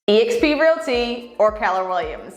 eXp Realty or Keller Williams?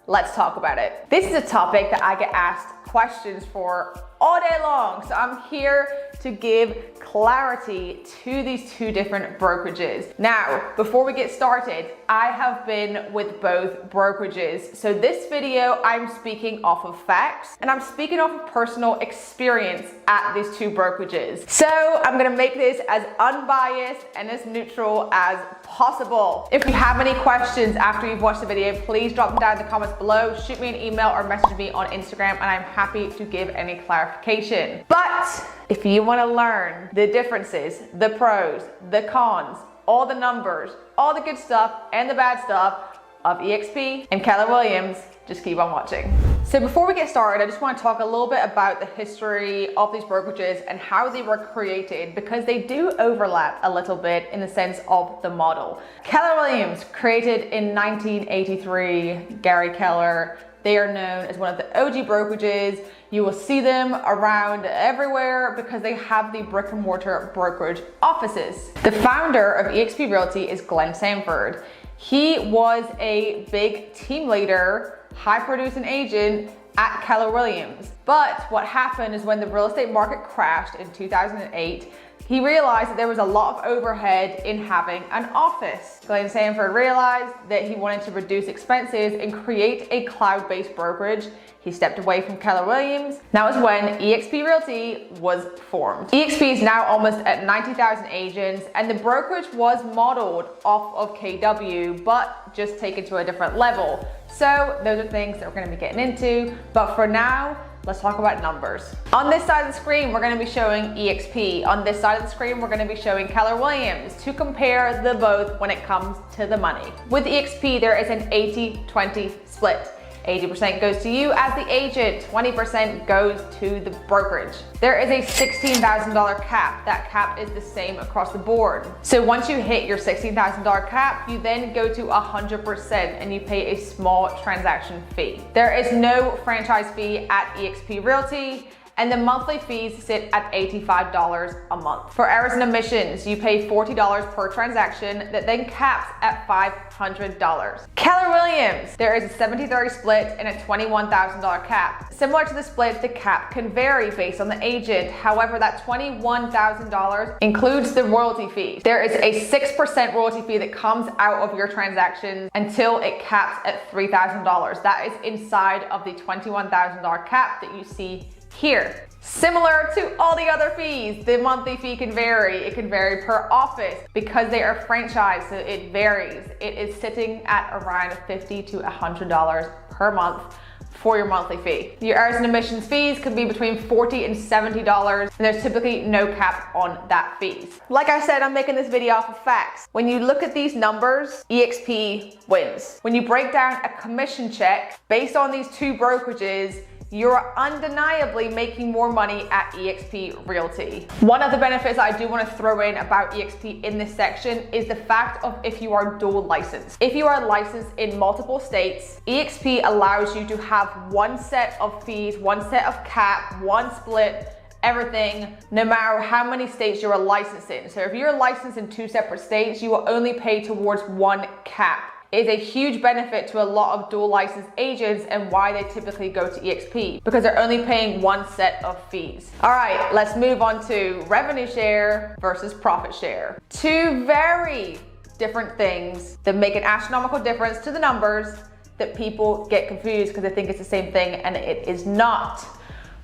Let's talk about it. This is a topic that I get asked questions for all day long. So I'm here to give clarity to these two different brokerages. Now, before we get started, I have been with both brokerages. So this video, I'm speaking off of facts and I'm speaking off of personal experience at these two brokerages. So I'm gonna make this as unbiased and as neutral as possible. If you have any questions after you've watched the video, please drop them down in the comments below, shoot me an email or message me on Instagram and I'm happy to give any clarification. But if you want to learn the differences, the pros, the cons, all the numbers, all the good stuff and the bad stuff of eXp and Keller Williams, just keep on watching. So before we get started, I just want to talk a little bit about the history of these brokerages and how they were created, because they do overlap a little bit in the sense of the model. Keller Williams, created in 1983, Gary Keller. They are known as one of the OG brokerages. You will see them around everywhere because they have the brick and mortar brokerage offices. The founder of eXp Realty is Glenn Sanford. He was a big team leader, high producing agent at Keller Williams. But what happened is when the real estate market crashed in 2008, he realized that there was a lot of overhead in having an office. Glenn Sanford realized that he wanted to reduce expenses and create a cloud-based brokerage. He stepped away from Keller Williams. That was when eXp Realty was formed. eXp is now almost at 90,000 agents, and the brokerage was modeled off of KW, but just taken to a different level. So those are things that we're gonna be getting into. But for now, let's talk about numbers. On this side of the screen, we're gonna be showing eXp. On this side of the screen, we're gonna be showing Keller Williams to compare the both when it comes to the money. With eXp, there is an 80-20 split. 80% goes to you as the agent, 20% goes to the brokerage. There is a $16,000 cap. That cap is the same across the board. So once you hit your $16,000 cap, you then go to 100% and you pay a small transaction fee. There is no franchise fee at eXp Realty, and the monthly fees sit at $85 a month. For errors and omissions, you pay $40 per transaction that then caps at $500. Keller Williams, there is a 70-30 split and a $21,000 cap. Similar to the split, the cap can vary based on the agent. However, that $21,000 includes the royalty fee. There is a 6% royalty fee that comes out of your transactions until it caps at $3,000. That is inside of the $21,000 cap that you see here. Similar to all the other fees, the monthly fee can vary. It can vary per office because they are franchised, so it varies. It is sitting at around $50 to $100 per month for your monthly fee. Your errors and omissions fees could be between $40 and $70, and there's typically no cap on that fees. Like I said, I'm making this video off of facts. When you look at these numbers, eXp wins. When you break down a commission check based on these two brokerages, you're undeniably making more money at eXp Realty. One of the benefits I do want to throw in about eXp in this section is the fact of if you are dual licensed. If you are licensed in multiple states, eXp allows you to have one set of fees, one set of cap, one split, everything, no matter how many states you're licensed in. So if you're licensed in two separate states, you will only pay towards one cap. Is a huge benefit to a lot of dual licensed agents and why they typically go to eXp, because they're only paying one set of fees. All right, let's move on to revenue share versus profit share. Two very different things that make an astronomical difference to the numbers that people get confused because they think it's the same thing and it is not.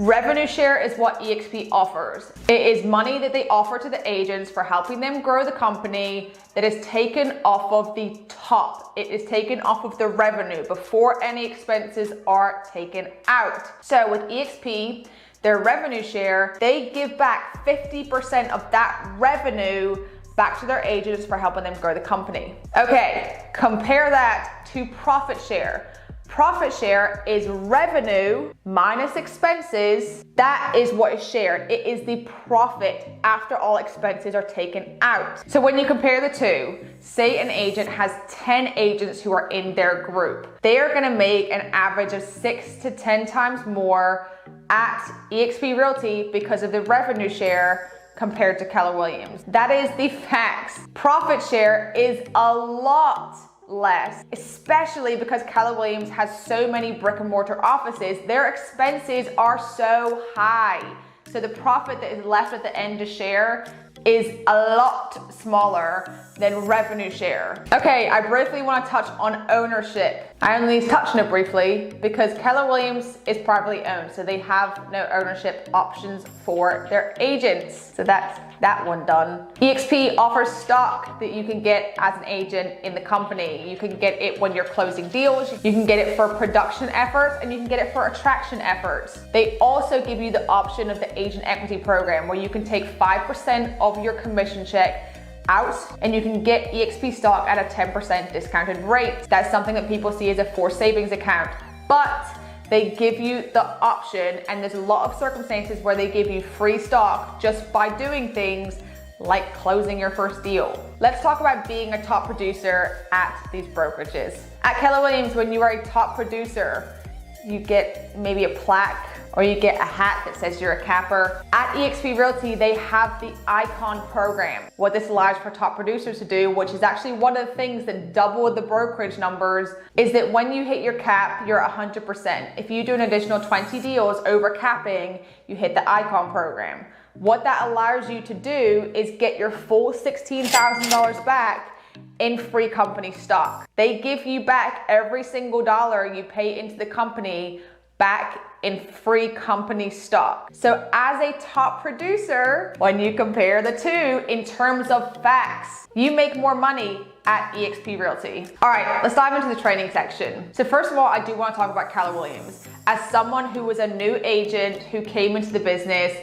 Revenue share is what eXp offers. It is money that they offer to the agents for helping them grow the company that is taken off of the top. It is taken off of the revenue before any expenses are taken out. So with eXp, their revenue share, they give back 50% of that revenue back to their agents for helping them grow the company. Okay, compare that to profit share. Profit share is revenue minus expenses. That is what is shared. It is the profit after all expenses are taken out. So when you compare the two, say an agent has 10 agents who are in their group. They are gonna make an average of 6 to 10 times more at eXp Realty because of the revenue share compared to Keller Williams. That is the facts. Profit share is a lot less, especially because Keller Williams has so many brick and mortar offices. Their expenses are so high. So the profit that is left at the end to share is a lot smaller than revenue share. Okay, I briefly want to touch on ownership. I only touched on it briefly because Keller Williams is privately owned, so they have no ownership options for their agents. So that's that one done. eXp offers stock that you can get as an agent in the company. You can get it when you're closing deals, you can get it for production efforts, and you can get it for attraction efforts. They also give you the option of the agent equity program where you can take 5% of your commission check out and you can get eXp stock at a 10% discounted rate. That's something that people see as a forced savings account, but they give you the option, and there's a lot of circumstances where they give you free stock just by doing things like closing your first deal. Let's talk about being a top producer at these brokerages. At Keller Williams, when you are a top producer, you get maybe a plaque or you get a hat that says you're a capper. At eXp Realty, they have the Icon program. What this allows for top producers to do, which is actually one of the things that double the brokerage numbers, is that when you hit your cap, you're 100%. If you do an additional 20 deals over capping, you hit the Icon program. What that allows you to do is get your full $16,000 back in free company stock. They give you back every single dollar you pay into the company back in free company stock. So as a top producer, when you compare the two in terms of facts, you make more money at eXp Realty. All right, let's dive into the training section. So first of all, I do want to talk about Keller Williams. As someone who was a new agent who came into the business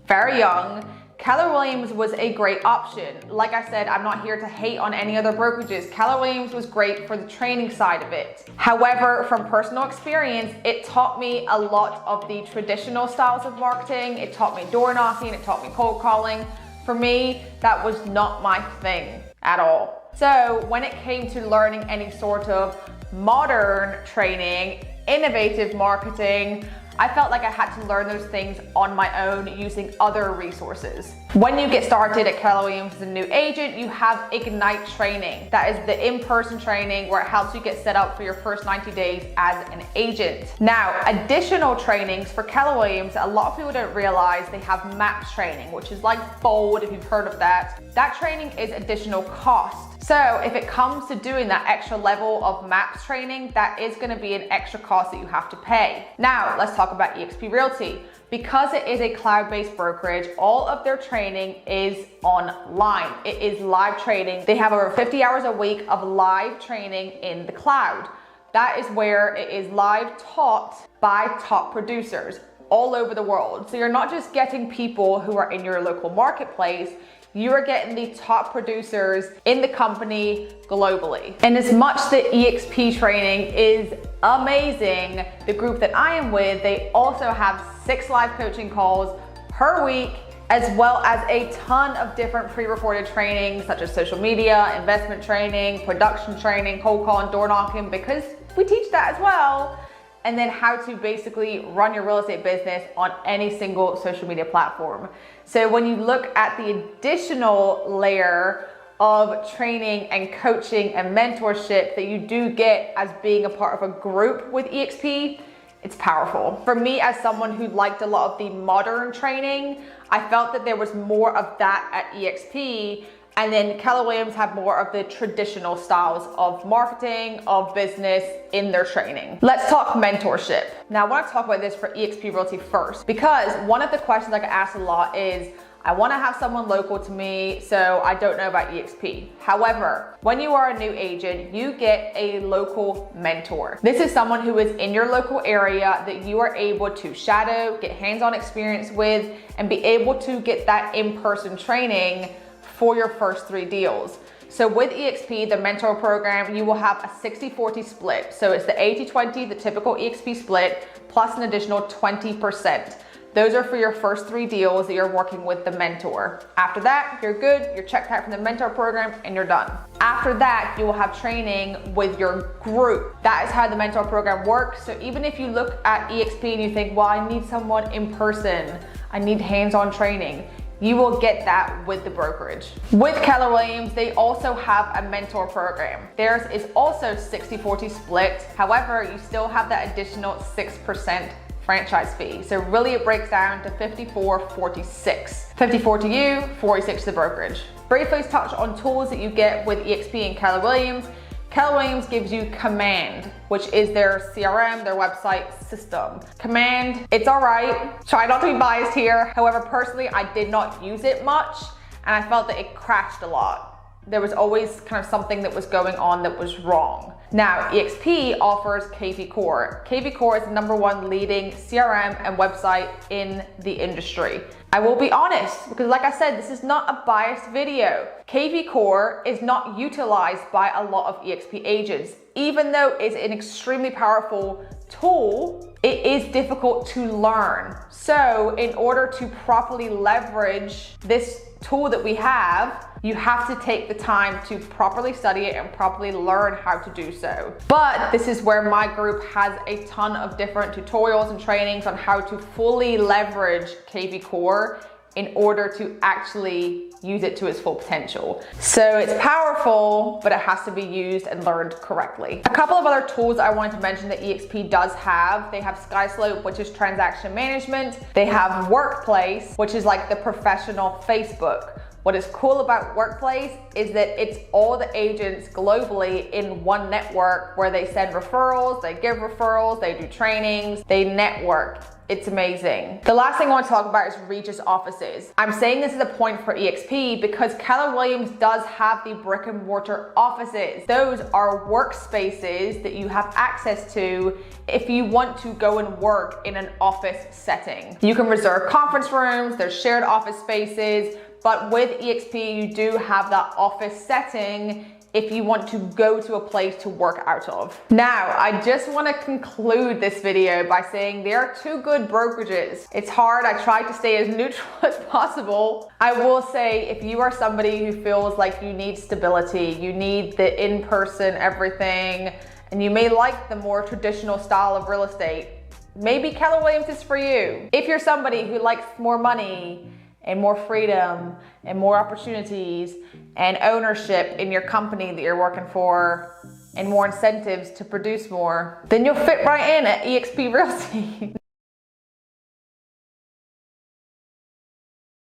very young, Keller Williams was a great option. Like I said, I'm not here to hate on any other brokerages. Keller Williams was great for the training side of it. However, from personal experience, it taught me a lot of the traditional styles of marketing. It taught me door knocking, it taught me cold calling. For me, that was not my thing at all. So when it came to learning any sort of modern training, innovative marketing, I felt like I had to learn those things on my own using other resources. When you get started at Keller Williams as a new agent, you have Ignite training. That is the in-person training where it helps you get set up for your first 90 days as an agent. Now, additional trainings for Keller Williams, a lot of people don't realize they have MAPS training, which is like Bold, if you've heard of that. That training is additional cost. So if it comes to doing that extra level of MAPS training, that is going to be an extra cost that you have to pay. Now, let's talk about eXp Realty. Because it is a cloud-based brokerage, all of their training is online. It is live training. They have over 50 hours a week of live training in the cloud. That is where it is live taught by top producers all over the world. So you're not just getting people who are in your local marketplace, you are getting the top producers in the company globally. And as much the eXp training is amazing, the group that I am with, they also have 6 live coaching calls per week, as well as a ton of different pre-recorded trainings, such as social media, investment training, production training, cold calling, door knocking, because we teach that as well. And then how to basically run your real estate business on any single social media platform. So when you look at the additional layer of training and coaching and mentorship that you do get as being a part of a group with eXp, it's powerful. For me, as someone who liked a lot of the modern training, I felt that there was more of that at eXp. And then Keller Williams have more of the traditional styles of marketing, of business in their training. Let's talk mentorship. Now I want to talk about this for eXp Realty first, because one of the questions I get asked a lot is, I want to have someone local to me, so I don't know about eXp. However, when you are a new agent, you get a local mentor. This is someone who is in your local area that you are able to shadow, get hands-on experience with, and be able to get that in-person training for your first 3 deals. So with eXp, the mentor program, you will have a 60-40 split. So it's the 80-20, the typical eXp split, plus an additional 20%. Those are for your first 3 deals that you're working with the mentor. After that, you're good, you're checked out from the mentor program, and you're done. After that, you will have training with your group. That is how the mentor program works. So even if you look at eXp and you think, well, I need someone in person, I need hands-on training, You will get that with the brokerage. With Keller Williams, they also have a mentor program. Theirs is also 60-40 split. However, you still have that additional 6% franchise fee. So really it breaks down to 54-46. 54 to you, 46 to the brokerage. Briefly touch on tools that you get with eXp and Keller Williams. Keller Williams gives you Command, which is their CRM, their website system. Command, it's all right. Try not to be biased here. However, personally, I did not use it much and I felt that it crashed a lot. There was always kind of something that was going on that was wrong. Now, eXp offers KV Core. KV Core is the #1 leading CRM and website in the industry. I will be honest, because like I said, this is not a biased video. KV Core is not utilized by a lot of eXp agents. Even though it's an extremely powerful tool, it is difficult to learn. So in order to properly leverage this tool that we have, you have to take the time to properly study it and properly learn how to do so. But this is where my group has a ton of different tutorials and trainings on how to fully leverage KV Core in order to actually use it to its full potential. So it's powerful, but it has to be used and learned correctly. A couple of other tools I wanted to mention that eXp does have. They have SkySlope, which is transaction management. They have Workplace, which is like the professional Facebook. What is cool about Workplace is that it's all the agents globally in one network where they send referrals, they give referrals, they do trainings, they network. It's amazing. The last thing I want to talk about is Regis offices. I'm saying this is a point for eXp because Keller Williams does have the brick and mortar offices. Those are workspaces that you have access to if you want to go and work in an office setting. You can reserve conference rooms, there's shared office spaces, but with eXp, you do have that office setting if you want to go to a place to work out of. Now, I just want to conclude this video by saying there are two good brokerages. It's hard, I try to stay as neutral as possible. I will say, if you are somebody who feels like you need stability, you need the in-person everything, and you may like the more traditional style of real estate, maybe Keller Williams is for you. If you're somebody who likes more money, and more freedom and more opportunities and ownership in your company that you're working for and more incentives to produce more, then you'll fit right in at eXp Realty.